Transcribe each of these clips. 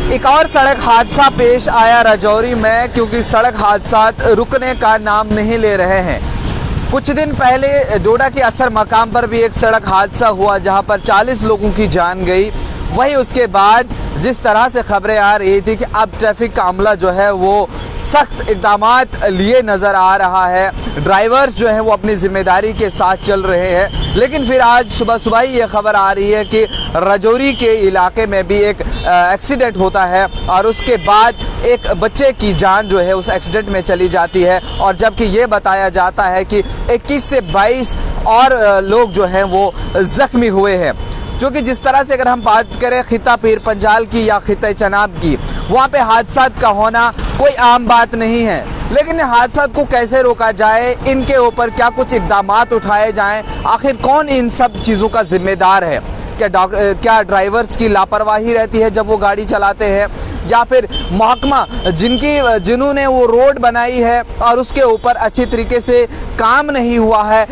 एक और सड़क हादसा पेश आया राजौरी में, क्योंकि सड़क हादसा रुकने का नाम नहीं ले रहे हैं। कुछ दिन पहले डोडा के असर मकाम पर भी एक सड़क हादसा हुआ जहां पर 40 लोगों की जान गई। वहीं उसके बाद जिस तरह से खबरें आ रही थी कि अब ट्रैफिक का अमला जो है वो सख्त इक़दामात लिए नज़र आ रहा है, ड्राइवर्स जो हैं वो अपनी ज़िम्मेदारी के साथ चल रहे हैं। लेकिन फिर आज सुबह सुबह ही ये खबर आ रही है कि राजौरी के इलाके में भी एक एक्सीडेंट होता है और उसके बाद एक बच्चे की जान जो है उस एक्सीडेंट में चली जाती है। और जबकि ये बताया जाता है कि 21 से 22 और लोग जो हैं वो ज़ख्मी हुए हैं। क्योंकि जिस तरह से अगर हम बात करें खिता पीर पंजाल की या खिता चनाब की, वहाँ पे हादसा का होना कोई आम बात नहीं है। लेकिन हादसा को कैसे रोका जाए, इनके ऊपर क्या कुछ इक़दामात उठाए जाएं, आखिर कौन इन सब चीज़ों का जिम्मेदार है? क्या ड्राइवर्स की लापरवाही रहती है जब वो गाड़ी चलाते हैं, या फिर महकमा जिन्होंने वो रोड बनाई है और उसके ऊपर अच्छी तरीके से काम नहीं हुआ है,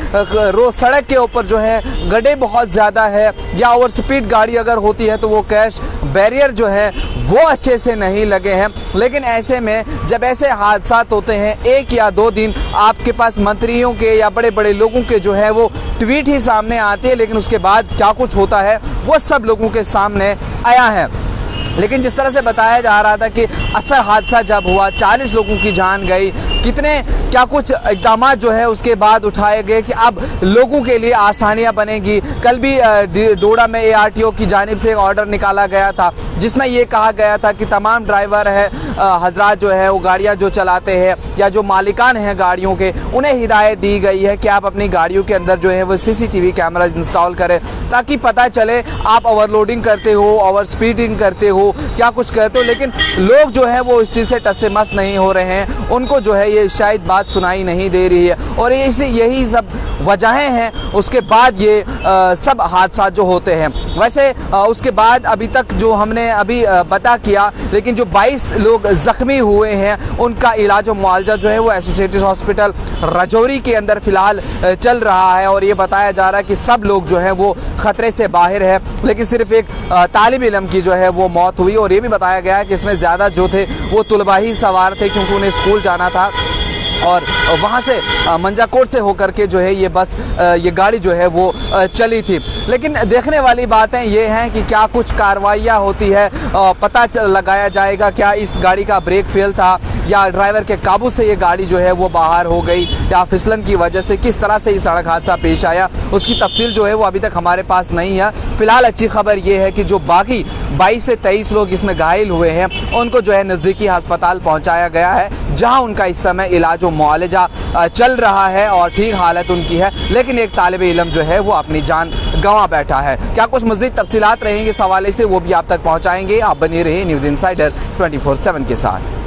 सड़क के ऊपर जो है गड्ढे बहुत ज़्यादा है, या ओवर स्पीड गाड़ी अगर होती है तो वो क्रैश बैरियर जो है वो अच्छे से नहीं लगे हैं। लेकिन ऐसे में जब ऐसे हादसा होते हैं, 1 या 2 दिन आपके पास मंत्रियों के या बड़े बड़े लोगों के जो है वो ट्वीट ही सामने आते हैं, लेकिन उसके बाद क्या कुछ होता है वो सब लोगों के सामने आया है। लेकिन जिस तरह से बताया जा रहा था कि असर हादसा जब हुआ 40 लोगों की जान गई, क्या कुछ इक़दाम जो है उसके बाद उठाए गए कि अब लोगों के लिए आसानियां बनेगी। कल भी डोडा में ARTO की जानिब से एक ऑर्डर निकाला गया था जिसमें ये कहा गया था कि तमाम ड्राइवर है हजरात जो है वो गाड़ियां जो चलाते हैं या जो मालिकान हैं गाड़ियों के, उन्हें हिदायत दी गई है कि आप अपनी गाड़ियों के अंदर जो है वो CCTV कैमरा इंस्टॉल करें, ताकि पता चले आप ओवरलोडिंग करते हो, ओवर स्पीडिंग करते हो, क्या कुछ करते हो। लेकिन लोग जो है वो इस चीज़ से टस से मस नहीं हो रहे हैं, उनको जो है ये शायद बात सुनाई नहीं दे रही है। और यही सब वजहें हैं उसके बाद ये सब हादसा जो होते हैं। वैसे उसके बाद अभी तक जो हमने अभी पता किया, लेकिन जो 22 लोग ज़ख्मी हुए हैं उनका इलाज और मुआवजा जो है वो एसोसिएटेड हॉस्पिटल राजौरी के अंदर फ़िलहाल चल रहा है। और ये बताया जा रहा है कि सब लोग जो हैं वो ख़तरे से बाहर है, लेकिन सिर्फ एक तालिब इल्म की जो है वो मौत हुई। और ये भी बताया गया है कि इसमें ज़्यादा जो थे वो तुलबा ही सवार थे, क्योंकि उन्हें स्कूल जाना था और वहाँ से मंजाकोट से होकर के जो है ये गाड़ी जो है वो चली थी। लेकिन देखने वाली बातें ये हैं कि क्या कुछ कार्रवाइयाँ होती है, पता लगाया जाएगा क्या इस गाड़ी का ब्रेक फेल था या ड्राइवर के काबू से ये गाड़ी जो है वो बाहर हो गई, या फिसलन की वजह से किस तरह से ये सड़क हादसा पेश आया, उसकी तफसील जो है वो अभी तक हमारे पास नहीं है। फिलहाल अच्छी खबर ये है कि जो बाकी 22 से 23 लोग इसमें घायल हुए हैं उनको जो है नज़दीकी अस्पताल पहुँचाया गया है, जहाँ उनका इस समय इलाज मुआवजा चल रहा है और ठीक हालत उनकी है। लेकिन एक तालिब इल्म जो है वो अपनी जान गंवा बैठा है। क्या कुछ मज़ीद तफसीलात रहेंगे इस हवाले से वो भी आप तक पहुँचाएंगे। आप बने रहे न्यूज़ इनसाइडर 24/7 के साथ।